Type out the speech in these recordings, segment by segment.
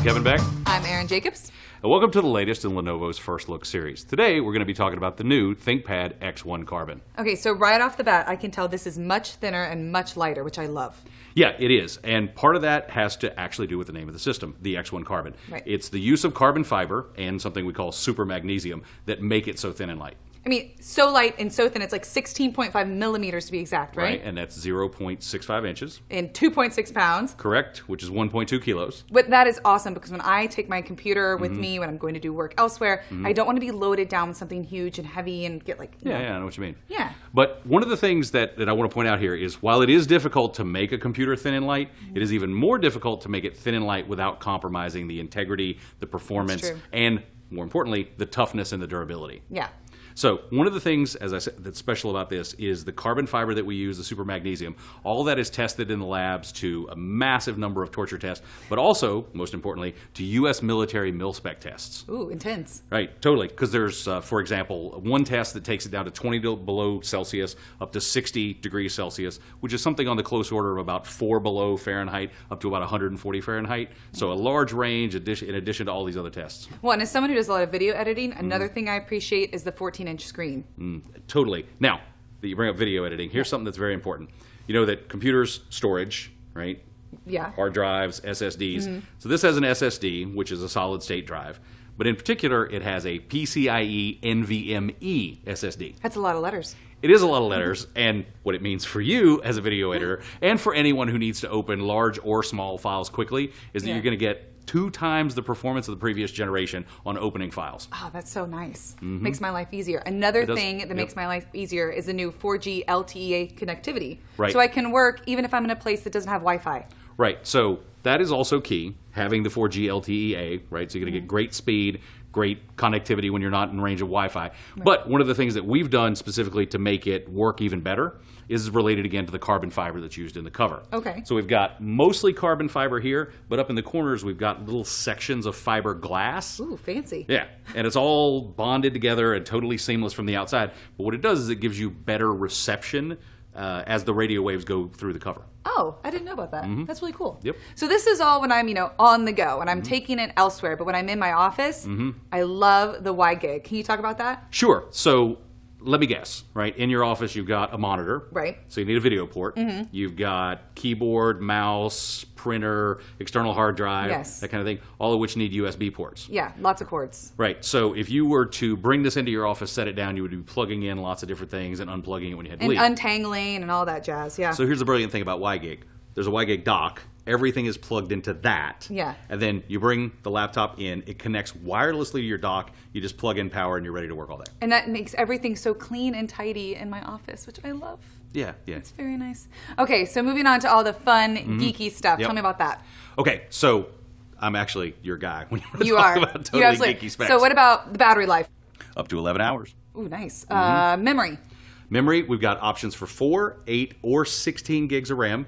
Kevin Beck. I'm Erin Jacobs. And welcome to the latest in Lenovo's First Look series. Today, we're going to be talking about the new ThinkPad X1 Carbon. Okay, so right off the bat, I can tell this is much thinner and much lighter, which I love. Yeah, it is. And part of that has to actually do with the name of the system, the X1 Carbon. Right. It's the use of carbon fiber and something we call super magnesium that make it so thin and light. I mean, so light and so thin, it's like 16.5 millimeters to be exact, right? And that's 0.65 inches. And 2.6 pounds. Correct, which is 1.2 kilos. But that is awesome because when I take my computer with me when I'm going to do work elsewhere, I don't want to be loaded down with something huge and heavy and get like... Yeah, I know what you mean. Yeah. But one of the things that I want to point out here is while it is difficult to make a computer thin and light, it is even more difficult to make it thin and light without compromising the integrity, the performance, and more importantly, the toughness and the durability. Yeah. So one of the things, as I said, that's special about this is the carbon fiber that we use, the super magnesium. All that is tested in the labs to a massive number of torture tests, but also, most importantly, to U.S. military mil-spec tests. Ooh, intense. Right, totally. Because there's, for example, one test that takes it down to 20 below Celsius, up to 60 degrees Celsius, which is something on the close order of about 4 below Fahrenheit, up to about 140 Fahrenheit. So a large range in addition to all these other tests. Well, and as someone who does a lot of video editing, another thing I appreciate is the 14-inch screen. Totally. Now, that you bring up video editing, here's something that's very important. You know that computers storage, right? Yeah. Hard drives, SSDs. So this has an SSD, which is a solid state drive. But in particular, it has a PCIe NVMe SSD. That's a lot of letters. It is a lot of letters, and what it means for you as a video editor, and for anyone who needs to open large or small files quickly, is that you're going to get 2 times the performance of the previous generation on opening files. Oh, that's so nice. Makes my life easier. Another thing that makes my life easier is the new 4G LTE connectivity. Right. So I can work even if I'm in a place that doesn't have Wi-Fi. Right. So that is also key, having the 4G LTE, right? So you're going to get great speed, great connectivity when you're not in range of Wi-Fi. Right. But one of the things that we've done specifically to make it work even better is related again to the carbon fiber that's used in the cover. Okay. So we've got mostly carbon fiber here, but up in the corners we've got little sections of fiberglass. Ooh, fancy. Yeah, and it's all bonded together and totally seamless from the outside. But what it does is it gives you better reception as the radio waves go through the cover. Oh, I didn't know about that. That's really cool. Yep. So this is all when I'm, on the go and I'm taking it elsewhere. But when I'm in my office, I love the Y gig. Can you talk about that? Sure. So let me guess, right? In your office, you've got a monitor. Right. So you need a video port. You've got keyboard, mouse, printer, external hard drive, that kind of thing, all of which need USB ports. Yeah, lots of cords. Right. So if you were to bring this into your office, set it down, you would be plugging in lots of different things and unplugging it when you had to leave. And untangling and all that jazz, yeah. So here's the brilliant thing about WiGig. There's a WiGig dock. Everything is plugged into that. Yeah. And then you bring the laptop in. It connects wirelessly to your dock. You just plug in power and you're ready to work all day. And that makes everything so clean and tidy in my office, which I love. Yeah. It's very nice. Okay, so moving on to all the fun, geeky stuff. Tell me about that. Okay, so I'm actually your guy when you talk about totally geeky specs. So what about the battery life? Up to 11 hours. Ooh, nice. Memory. Memory, we've got options for 4, 8, or 16 gigs of RAM.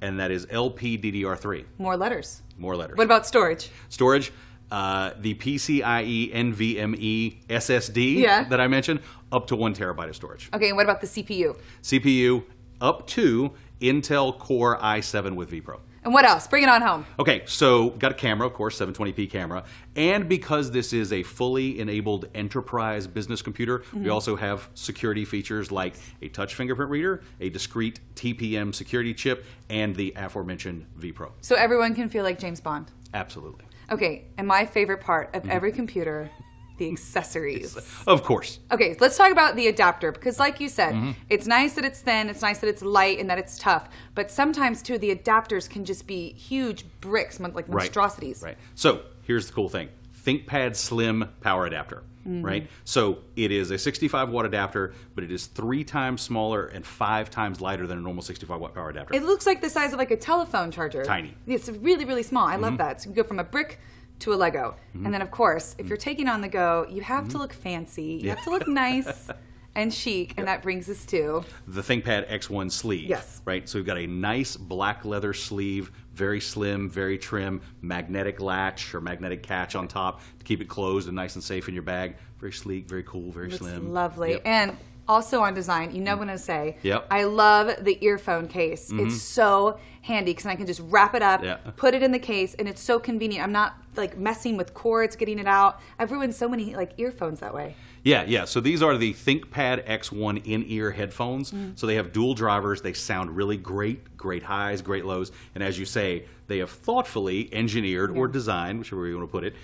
And that is LPDDR3. More letters. More letters. What about storage? Storage, the PCIe NVMe SSD that I mentioned, up to 1 terabyte of storage. Okay, and what about the CPU? CPU, up to Intel Core i7 with vPro. And what else? Bring it on home. Okay, so got a camera, of course, 720p camera. And because this is a fully enabled enterprise business computer, we also have security features like a touch fingerprint reader, a discrete TPM security chip, and the aforementioned vPro. So everyone can feel like James Bond. Absolutely. Okay, and my favorite part of every computer, the accessories. Of course. Okay, let's talk about the adapter, because like you said, it's nice that it's thin, it's nice that it's light, and that it's tough, but sometimes too the adapters can just be huge bricks, like monstrosities. Right. So here's the cool thing. ThinkPad Slim power adapter, right? So it is a 65 watt adapter, but it is 3 times smaller and 5 times lighter than a normal 65 watt power adapter. It looks like the size of like a telephone charger. Tiny. It's really, really small. I love that. So you can go from a brick to a Lego. And then of course, if you're taking on the go, you have to look fancy. You have to look nice and chic, and that brings us to the ThinkPad X1 sleeve. Yes. Right? So we've got a nice black leather sleeve, very slim, very trim, magnetic latch or magnetic catch on top to keep it closed and nice and safe in your bag. Very sleek, very cool, very slim. Lovely. Yep. And Also on design, you know what I'm going to say. Yep. I love the earphone case. It's so handy because I can just wrap it up, put it in the case, and it's so convenient. I'm not like messing with cords, getting it out. I've ruined so many like earphones that way. Yeah. So these are the ThinkPad X1 in-ear headphones. So they have dual drivers. They sound really great highs, great lows. And as you say, they have thoughtfully engineered or designed, whichever way you want to put it,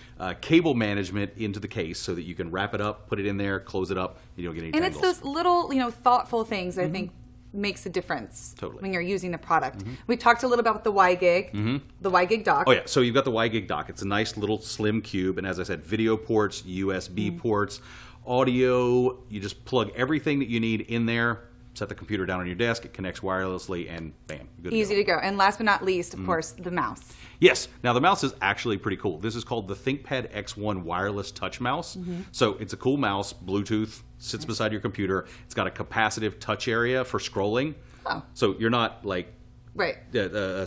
cable management into the case so that you can wrap it up, put it in there, close it up, you don't get any And tangles. it's those little, thoughtful things that I think makes a difference when you're using the product. We talked a little about the Y-Gig, the Y-Gig dock. Oh yeah, so you've got the Y-Gig dock. It's a nice little slim cube, and as I said, video ports, USB ports, audio. You just plug everything that you need in there, set the computer down on your desk, it connects wirelessly, and bam, good Easy to go. And last but not least, of course, the mouse. Yes. Now, the mouse is actually pretty cool. This is called the ThinkPad X1 wireless touch mouse. So it's a cool mouse, Bluetooth, sits beside your computer. It's got a capacitive touch area for scrolling. Oh. So you're not like Right.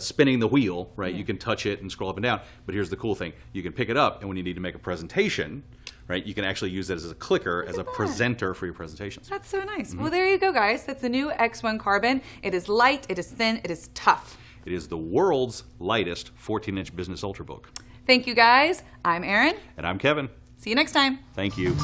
spinning the wheel, right? You can touch it and scroll up and down. But here's the cool thing. You can pick it up, and when you need to make a presentation, right, you can actually use it as a clicker, as a presenter for your presentations. That's so nice. Well, there you go, guys. That's the new X1 Carbon. It is light, it is thin, it is tough. It is the world's lightest 14-inch business ultrabook. Thank you, guys. I'm Erin. And I'm Kevin. See you next time. Thank you.